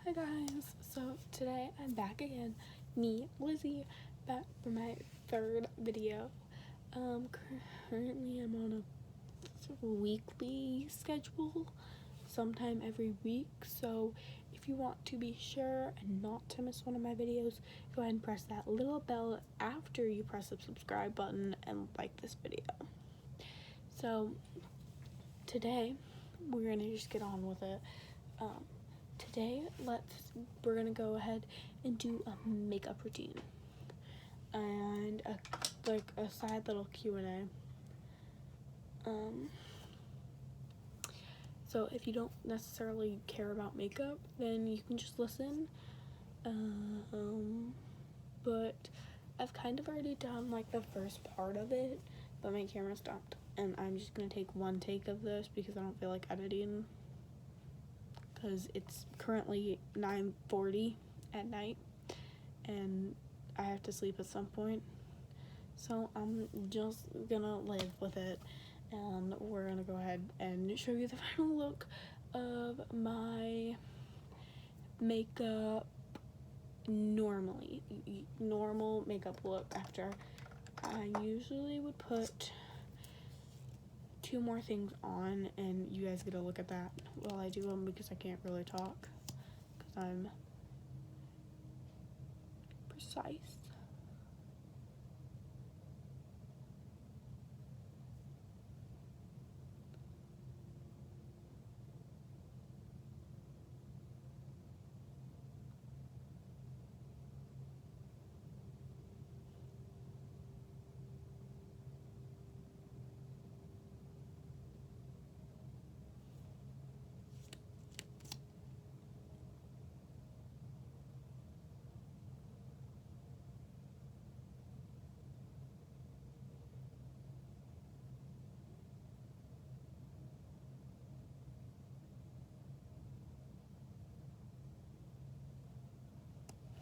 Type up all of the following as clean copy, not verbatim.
Hi guys, so today I'm back again, me, Lizzie, back for my third video. Currently I'm on a weekly schedule, sometime every week, so if you want to be sure and not to miss one of my videos, go ahead and press that little bell after you press the subscribe button and like this video. So today we're gonna just get on with it. Today we're gonna go ahead and do a makeup routine and a side little Q&A. So if you don't necessarily care about makeup, then you can just listen. But I've kind of already done like the first part of it, but my camera stopped, and I'm just gonna take one take of this because I don't feel like editing. Because it's currently 9:40 at night and I have to sleep at some point, so I'm just gonna live with it, and we're gonna go ahead and show you the final look of my makeup. Normal makeup look after I usually would put 2 more things on, and you guys get a look at that while I do them because I can't really talk because I'm precise.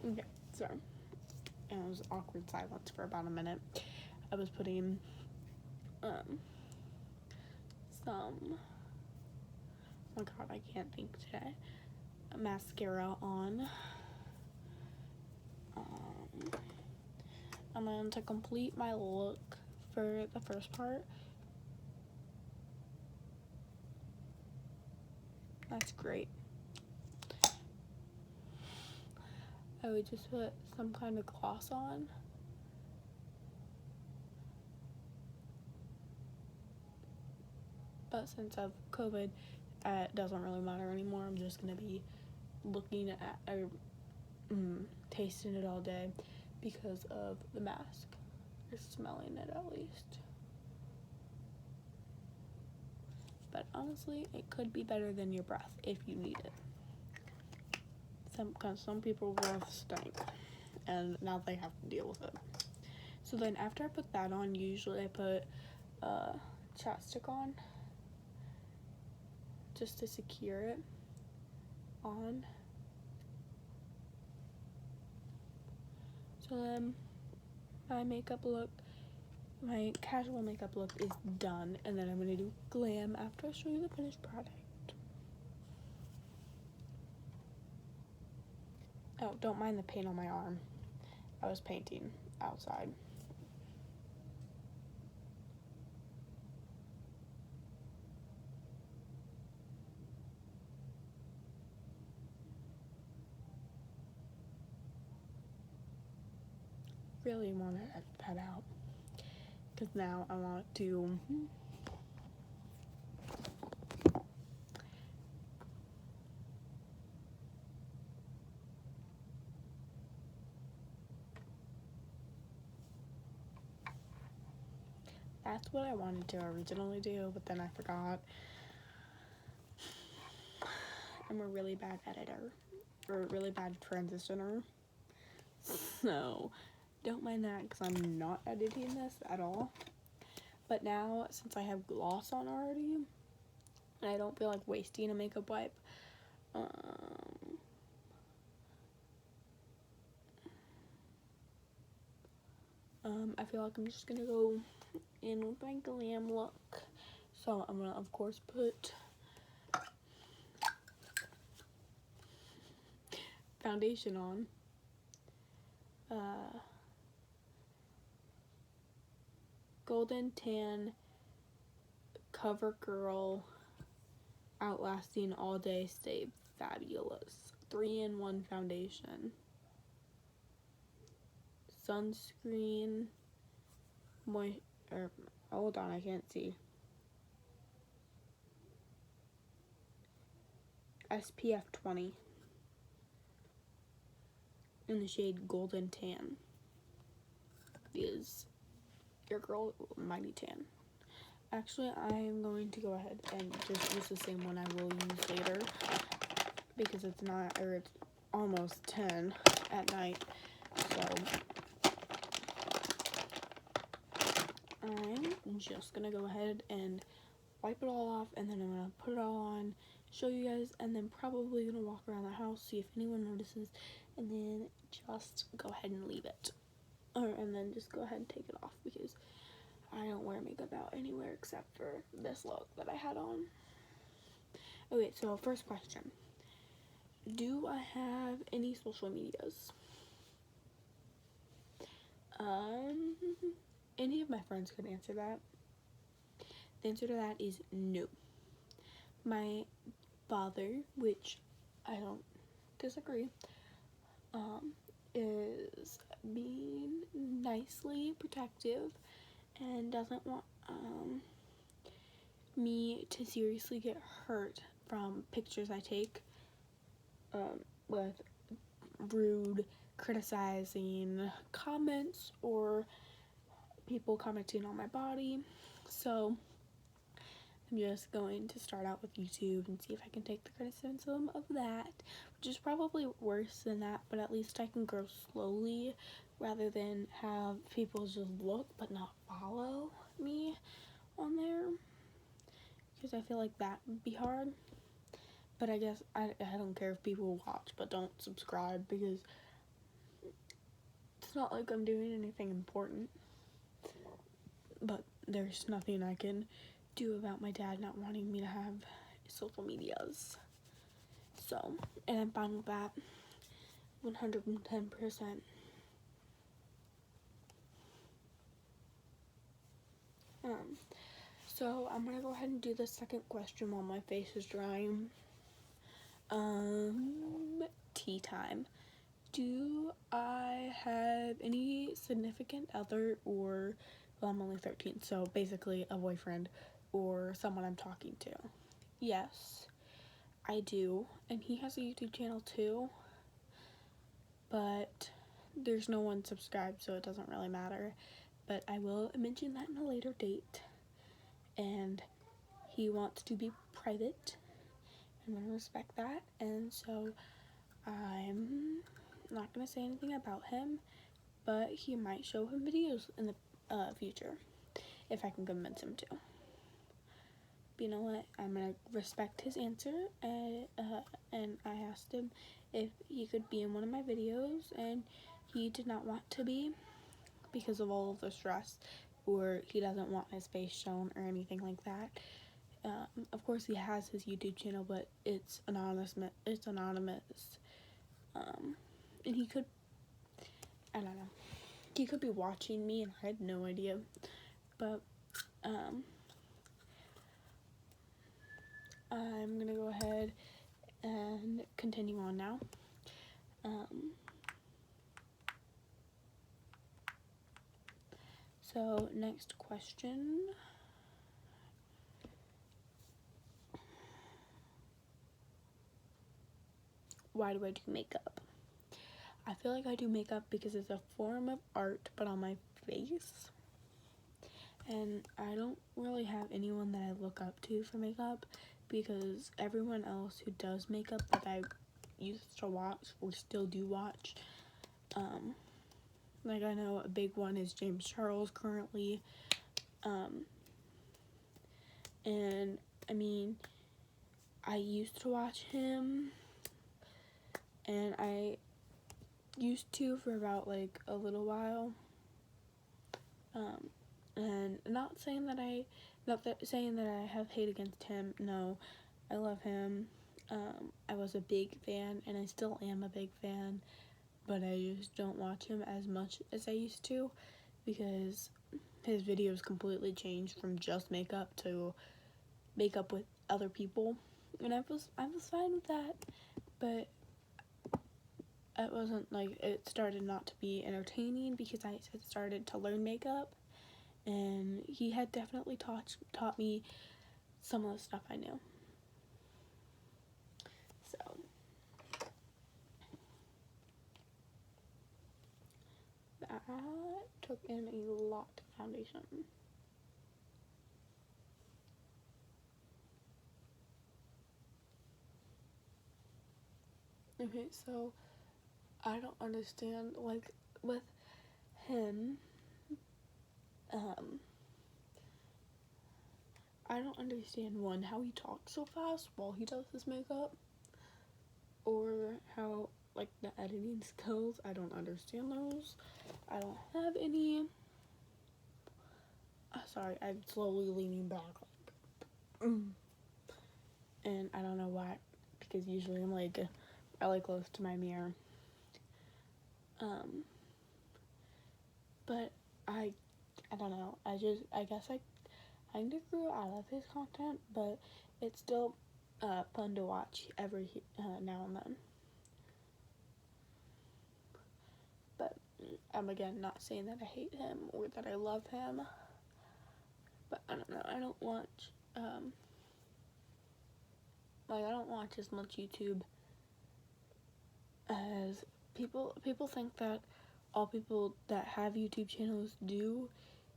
Okay, so it was awkward silence for about a minute. I was putting some, oh my god, I can't think today, mascara on. And then to complete my look for the first part, that's great, I would just put some kind of gloss on. But since of COVID, it doesn't really matter anymore. I'm just gonna be looking at tasting it all day because of the mask, or smelling it at least. But honestly, it could be better than your breath if you need it. Because some people's breath stink, and now they have to deal with it. So then after I put that on, usually I put chapstick on just to secure it on. So then my casual makeup look is done, and then I'm gonna do glam after I show you the finished product. Oh, don't mind the paint on my arm. I was painting outside. Really want to edit that out because now I want to that's what I wanted to originally do, but then I forgot. I'm a really bad editor, or a really bad transitioner, so don't mind that because I'm not editing this at all. But now, since I have gloss on already, and I don't feel like wasting a makeup wipe, I feel like I'm just gonna go in with my glam look. So I'm gonna, of course, put foundation on. Golden Tan CoverGirl Outlasting All Day Stay Fabulous 3-in-1 foundation. Sunscreen, hold on, I can't see. SPF 20 in the shade Golden Tan. Is your girl mighty tan. Actually, I'm going to go ahead and just use the same one I will use later because it's almost 10 at night. So I'm just gonna go ahead and wipe it all off, and then I'm gonna put it all on, show you guys, and then probably gonna walk around the house, see if anyone notices, and then just go ahead and leave it. And then just go ahead and take it off because I don't wear makeup out anywhere except for this look that I had on. Okay, so first question. Do I have any social medias? Any of my friends could answer that. The answer to that is no. My father, which I don't disagree, is being nicely protective and doesn't want me to seriously get hurt from pictures I take with rude, criticizing comments or people commenting on my body. So I'm just going to start out with YouTube and see if I can take the criticism of that, which is probably worse than that, but at least I can grow slowly rather than have people just look but not follow me on there, because I feel like that would be hard. But I guess I don't care if people watch but don't subscribe, because it's not like I'm doing anything important. But there's nothing I can do about my dad not wanting me to have social medias. So, and I'm fine with that 110%. So I'm gonna go ahead and do the second question while my face is drying. Tea time. Do I have any significant other, or, well, I'm only 13, so basically a boyfriend or someone I'm talking to? Yes, I do, and he has a YouTube channel too, but there's no one subscribed, so it doesn't really matter. But I will mention that in a later date, and he wants to be private, and I respect that, and so I'm not gonna say anything about him, but he might show him videos in the future if I can convince him to. But you know what? I'm gonna respect his answer, and I asked him if he could be in one of my videos, and he did not want to be because of all of the stress, or he doesn't want his face shown or anything like that. Of course, he has his YouTube channel, but it's anonymous. And he could, I don't know, he could be watching me and I had no idea. But I'm gonna go ahead and continue on now. So next question. Why do I do makeup? I feel like I do makeup because it's a form of art, but on my face. And I don't really have anyone that I look up to for makeup, because everyone else who does makeup that I used to watch or still do watch, like I know a big one is James Charles currently, and I mean, I used to watch him, and I used to for about like a little while, and not saying that I have hate against him. No, I love him, I was a big fan, and I still am a big fan, but I just don't watch him as much as I used to, because his videos completely changed from just makeup to makeup with other people, and I was fine with that, but it wasn't like, it started not to be entertaining because I had started to learn makeup, and he had definitely taught me some of the stuff I knew. So that took in a lot of foundation. Okay, so I don't understand, like, with him, I don't understand, one, how he talks so fast while he does his makeup, or how, like, the editing skills, I don't understand those. I don't have any. Sorry, I'm slowly leaning back, like, and I don't know why, because usually I'm, like, really close to my mirror. But I don't know, I guess I kind of grew out of his content, but it's still fun to watch every now and then. But I'm, again, not saying that I hate him or that I love him, but I don't know, I don't watch, I don't watch as much YouTube as people think that all people that have YouTube channels do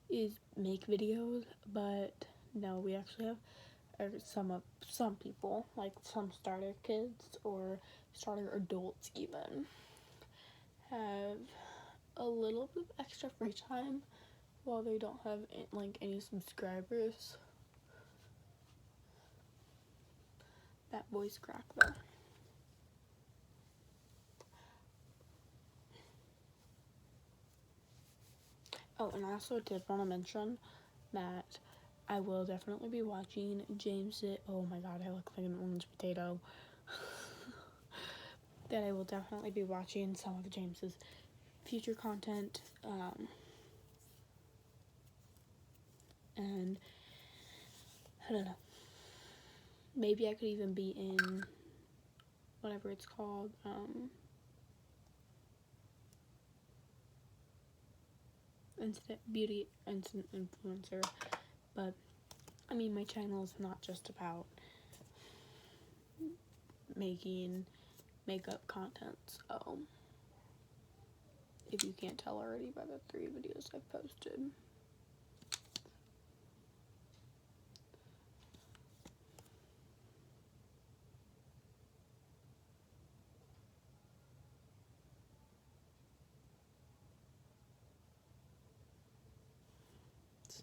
is make videos, but no, we actually have some people, like some starter kids or starter adults even, have a little bit of extra free time while they don't have, like, any subscribers. That voice crack though. Oh, and I also did want to mention that I will definitely be watching James. Oh my god, I look like an orange potato. That I will definitely be watching some of James's future content. And I don't know. Maybe I could even be in whatever it's called. Instant influencer. But I mean, my channel is not just about making makeup content, so if you can't tell already by the 3 videos I've posted.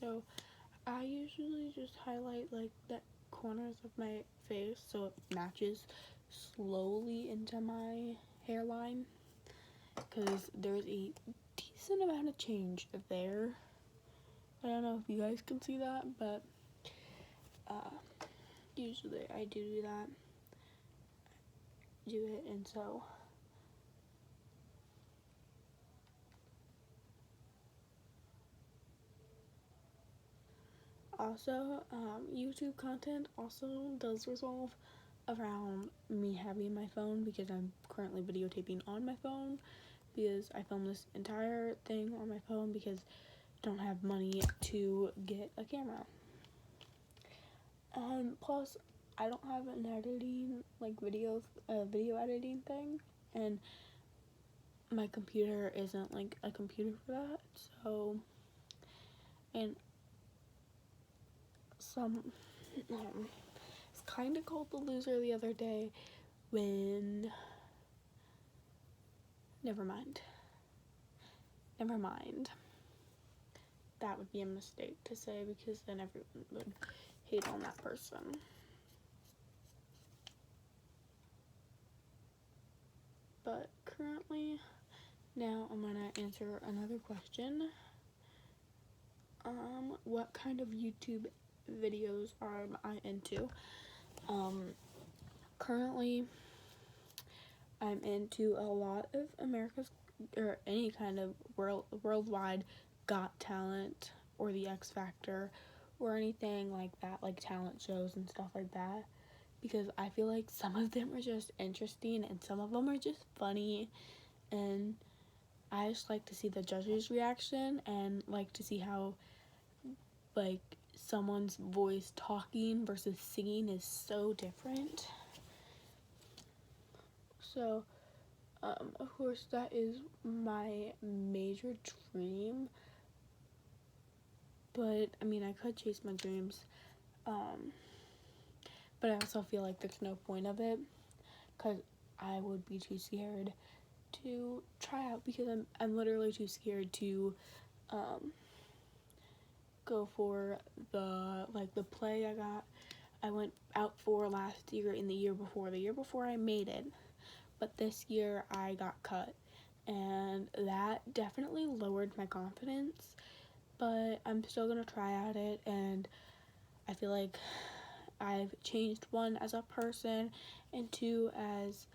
So I usually just highlight, like, the corners of my face so it matches slowly into my hairline, because there's a decent amount of change there. I don't know if you guys can see that, but usually I do it, and so also YouTube content also does revolve around me having my phone, because I'm currently videotaping on my phone, because I filmed this entire thing on my phone because I don't have money to get a camera. Plus, I don't have an editing, like, video editing thing, and my computer isn't, like, a computer for that, so, and it's kind of called the loser the other day when, never mind, that would be a mistake to say, because then everyone would hate on that person. But currently, now I'm gonna answer another question. What kind of YouTube videos am I into? currently I'm into a lot of America's or any kind of worldwide Got Talent or the X Factor or anything like that, like talent shows and stuff like that, because I feel like some of them are just interesting and some of them are just funny, and I just like to see the judges' reaction and like to see how like someone's voice talking versus singing is so different. So of course that is my major dream, but I mean I could chase my dreams, but I also feel like there's no point of it because I would be too scared to try out, because I'm literally too scared to go for the play I went out for last year and the year before I made it, but this year I got cut, and that definitely lowered my confidence, but I'm still gonna try at it, and I feel like I've changed, one, as a person, and two, as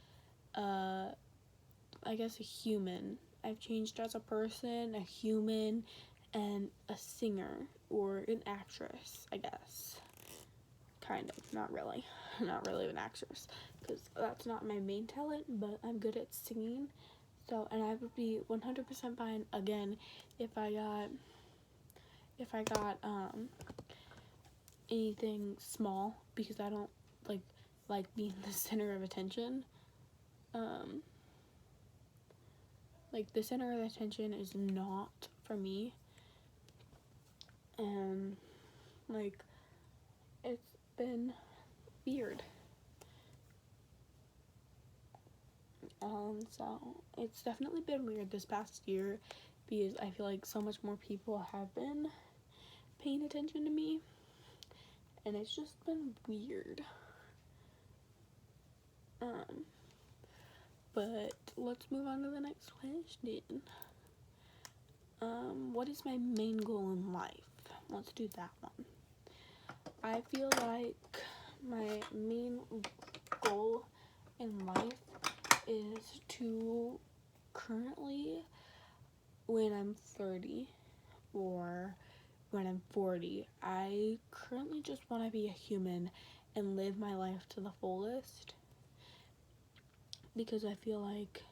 I guess a human. I've changed as a person, a human, and a singer or an actress, I guess. Kind of, not really. Not really an actress, because that's not my main talent, but I'm good at singing. So, and I would be 100% fine again if I got anything small, because I don't like being the center of attention. Like the center of attention is not for me, and like it's been weird. So it's definitely been weird this past year, because I feel like so much more people have been paying attention to me, and it's just been weird. But let's move on to the next question. What is my main goal in life? Let's do that one. I feel like my main goal in life is to currently, when I'm 30 or when I'm 40, I currently just want to be a human and live my life to the fullest, because I feel like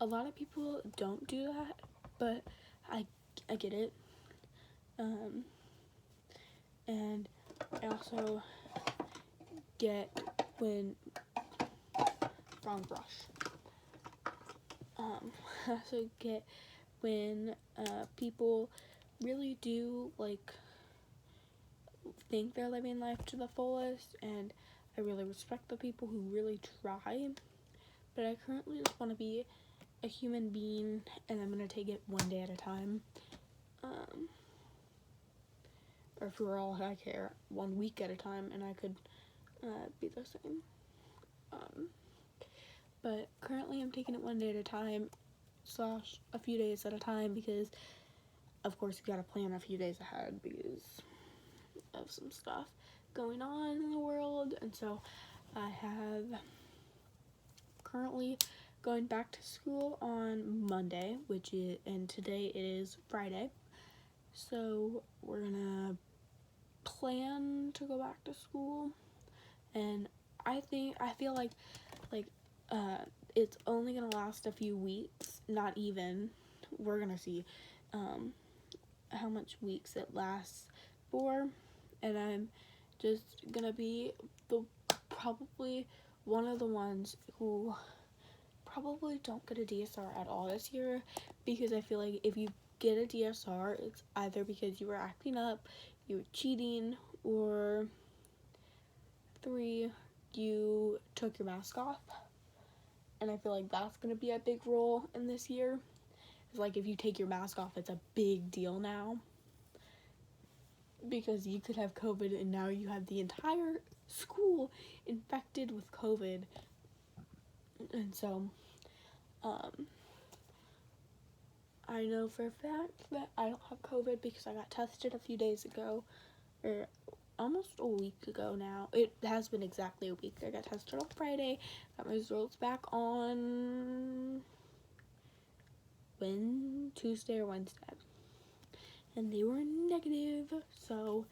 a lot of people don't do that, but I get it. And I also get when wrong brush. I also get when people really do like think they're living life to the fullest, and I really respect the people who really try. But I currently just want to be a human being, and I'm gonna take it one day at a time. Or for all I care, 1 week at a time, and I could be the same. But currently I'm taking it one day at a time / a few days at a time, because of course you gotta plan a few days ahead because of some stuff going on in the world. And so I have currently going back to school on Monday, and today is Friday. So we're gonna plan to go back to school, and I feel like it's only gonna last a few weeks, not even. We're gonna see how much weeks it lasts for, and I'm just gonna be probably one of the ones who probably don't get a DSR at all this year, because I feel like if you get a DSR, it's either because you were acting up, you were cheating, or 3, you took your mask off. And I feel like that's gonna be a big role in this year. It's like if you take your mask off, it's a big deal now, because you could have COVID and now you have the entire school infected with COVID. And so I know for a fact that I don't have COVID because I got tested a few days ago, or almost a week ago now. It has been exactly a week. I got tested on Friday, got my results back on Tuesday or Wednesday, and they were negative. So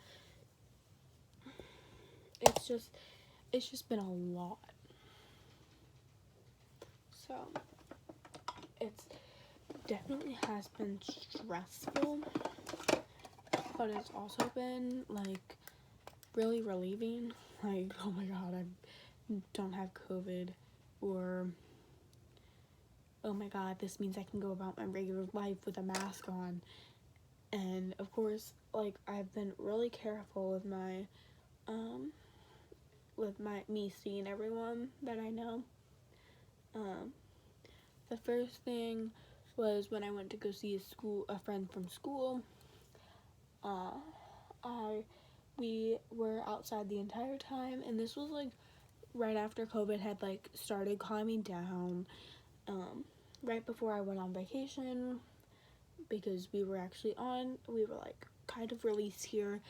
it's just been a lot. So it's definitely has been stressful, but it's also been like really relieving. Like, oh my god, I don't have COVID, or oh my god, this means I can go about my regular life with a mask on. And of course, like, I've been really careful with me seeing everyone that I know. The first thing was when I went to go see a friend from school. We were outside the entire time, and this was like right after COVID had like started calming down, right before I went on vacation, because we were like kind of released here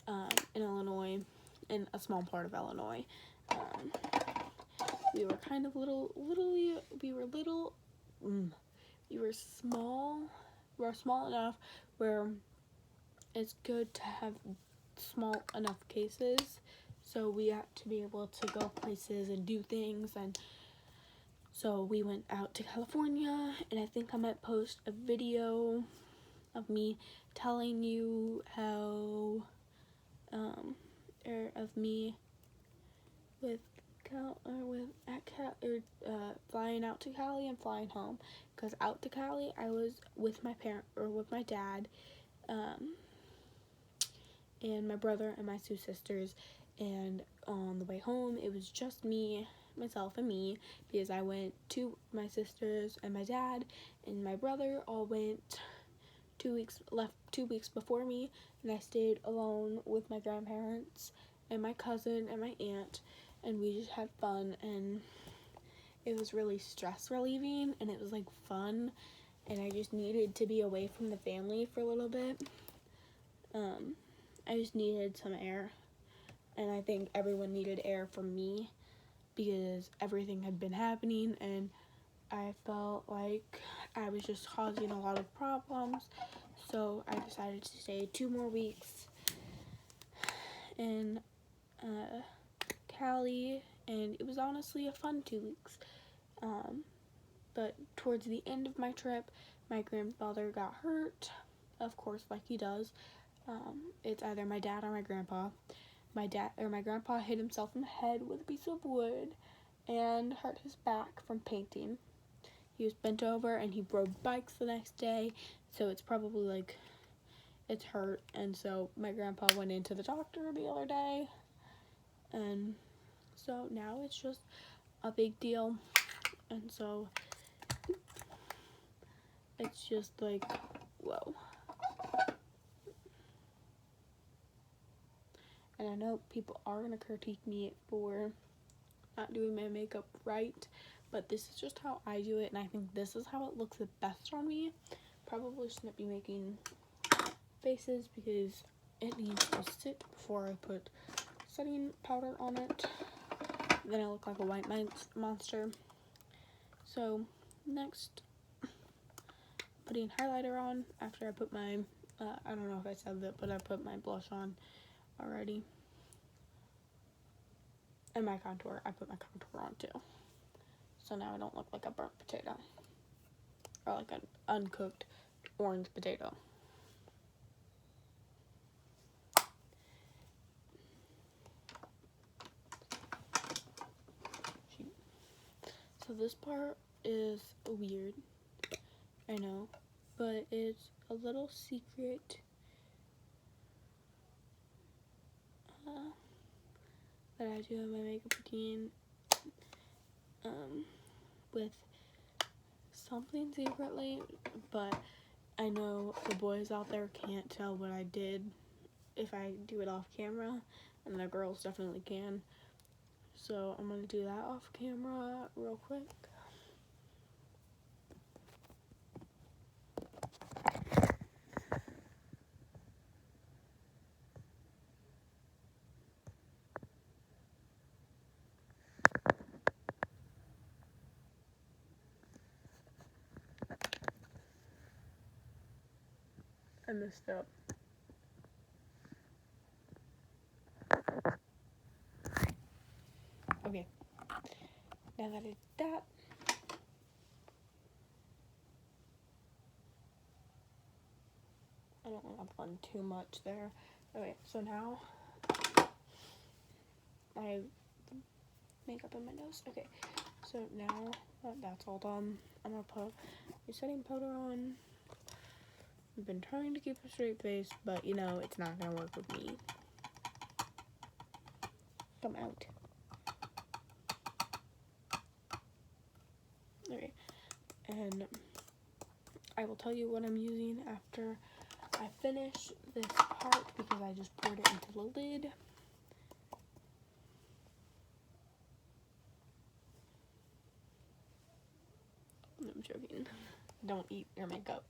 in Illinois, in a small part of Illinois. We were kind of we were small. We were small enough where it's good to have small enough cases, so we got to be able to go places and do things. And so we went out to California, and I think I might post a video of me telling you how of me flying out to Cali and flying home. Because out to Cali I was with my dad, and my brother and my two sisters, and on the way home it was just myself and me, because I went to my sisters and my dad and my brother all went 2 weeks before me, and I stayed alone with my grandparents and my cousin and my aunt, and we just had fun, and it was really stress relieving, and it was like fun, and I just needed to be away from the family for a little bit. I just needed some air, and I think everyone needed air from me, because everything had been happening, and I felt like I was just causing a lot of problems. So I decided to stay 2 more weeks in Cali, and it was honestly a fun 2 weeks. But towards the end of my trip, my grandfather got hurt, of course, like he does. It's either my dad or my grandpa. My grandpa hit himself in the head with a piece of wood and hurt his back from painting. He was bent over and he rode bikes the next day, so it's probably like it's hurt. And so my grandpa went into the doctor the other day, and so now it's just a big deal. And so it's just like, whoa. And I know people are gonna critique me for not doing my makeup right, but this is just how I do it, and I think this is how it looks the best on me. Probably shouldn't be making faces because it needs to sit before I put setting powder on it. Then I look like a white monster. So next, putting highlighter on after I put my I don't know if I said that, but I put my blush on already. And my contour, I put my contour on too. So now I don't look like a burnt potato, or like an uncooked orange potato. So this part is weird, I know, but it's a little secret that I do in my makeup routine, with something secretly, but I know the boys out there can't tell what I did if I do it off camera, and the girls definitely can. So I'm gonna do that off camera real quick. I messed up. Okay, now that I did that, I don't want to blend too much there. Okay, so now I have makeup in my nose. Okay, so now that that's all done, I'm gonna put a setting powder on. I've been trying to keep a straight face, but you know, it's not gonna work with me. Come out. Okay, and I will tell you what I'm using after I finish this part because I just poured it into the lid. I'm joking. Don't eat your makeup.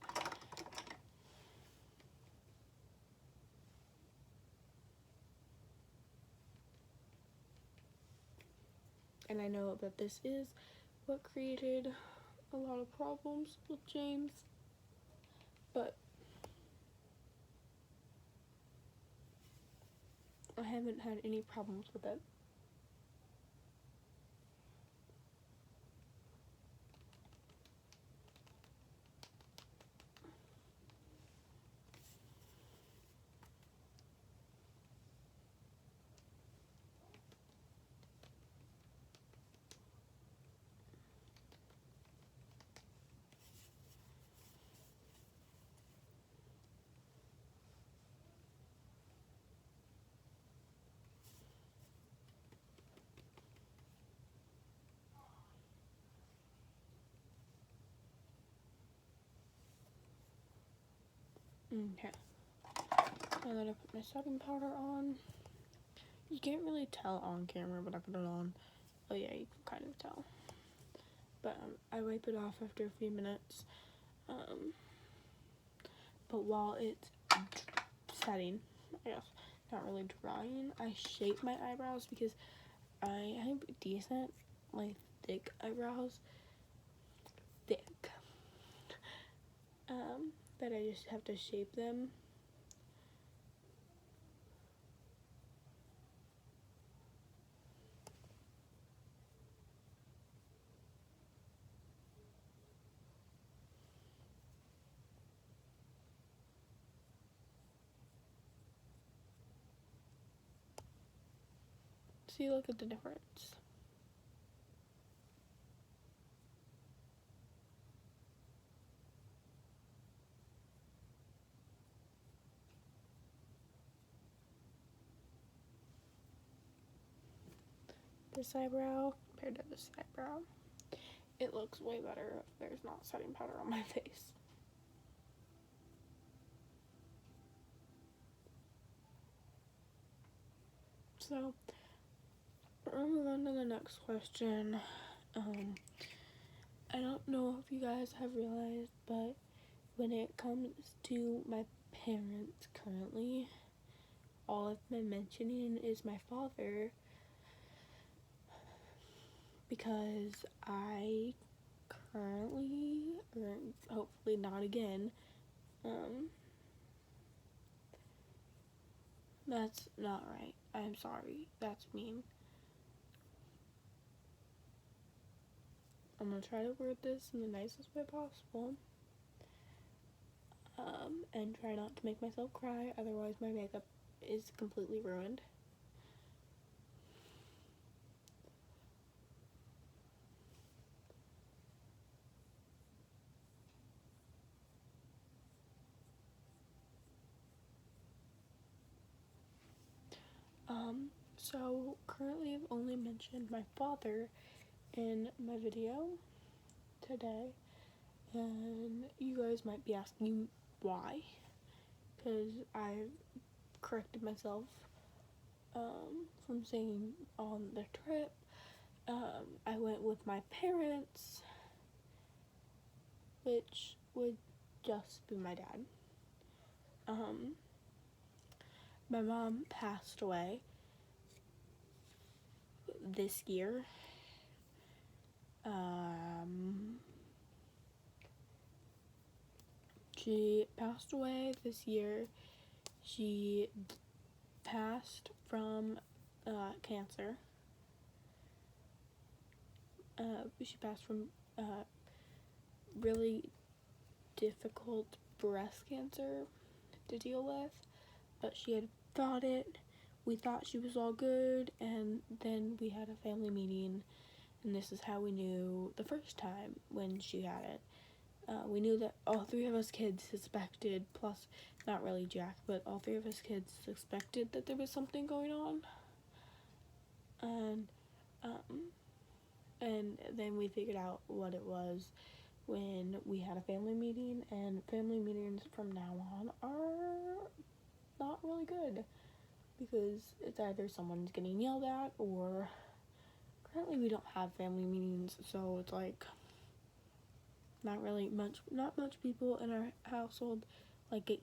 And I know that this is what created a lot of problems with James, but I haven't had any problems with it. Okay. Now that I put my setting powder on, you can't really tell on camera, but I put it on. Oh yeah, you can kind of tell. But I wipe it off after a few minutes. But while it's setting, I guess, not really drying, I shape my eyebrows because I have decent, like, thick eyebrows. Thick. That I just have to shape them. See, look at the difference. This eyebrow compared to this eyebrow, it looks way better if there's not setting powder on my face. So, we'll move on to the next question. I don't know if you guys have realized, but when it comes to my parents currently, all I've been mentioning is my father, because I currently, or hopefully not again, that's not right. I'm sorry. That's mean. I'm gonna try to word this in the nicest way possible. And try not to make myself cry, otherwise my makeup is completely ruined. So currently I've only mentioned my father in my video today, and you guys might be asking why, because I've corrected myself from saying on the trip I went with my parents, which would just be my dad. My mom passed away this year. she passed away this year. She passed from cancer. She passed from really difficult breast cancer to deal with, but she had fought it. We thought she was all good, and then we had a family meeting, and this is how we knew the first time when she had it. We knew that all three of us kids suspected, plus not really Jack, but all three of us kids suspected that there was something going on. And then we figured out what it was when we had a family meeting, and family meetings from now on are not really good because it's either someone's getting yelled at, or currently we don't have family meetings, so it's like not much people in our household like get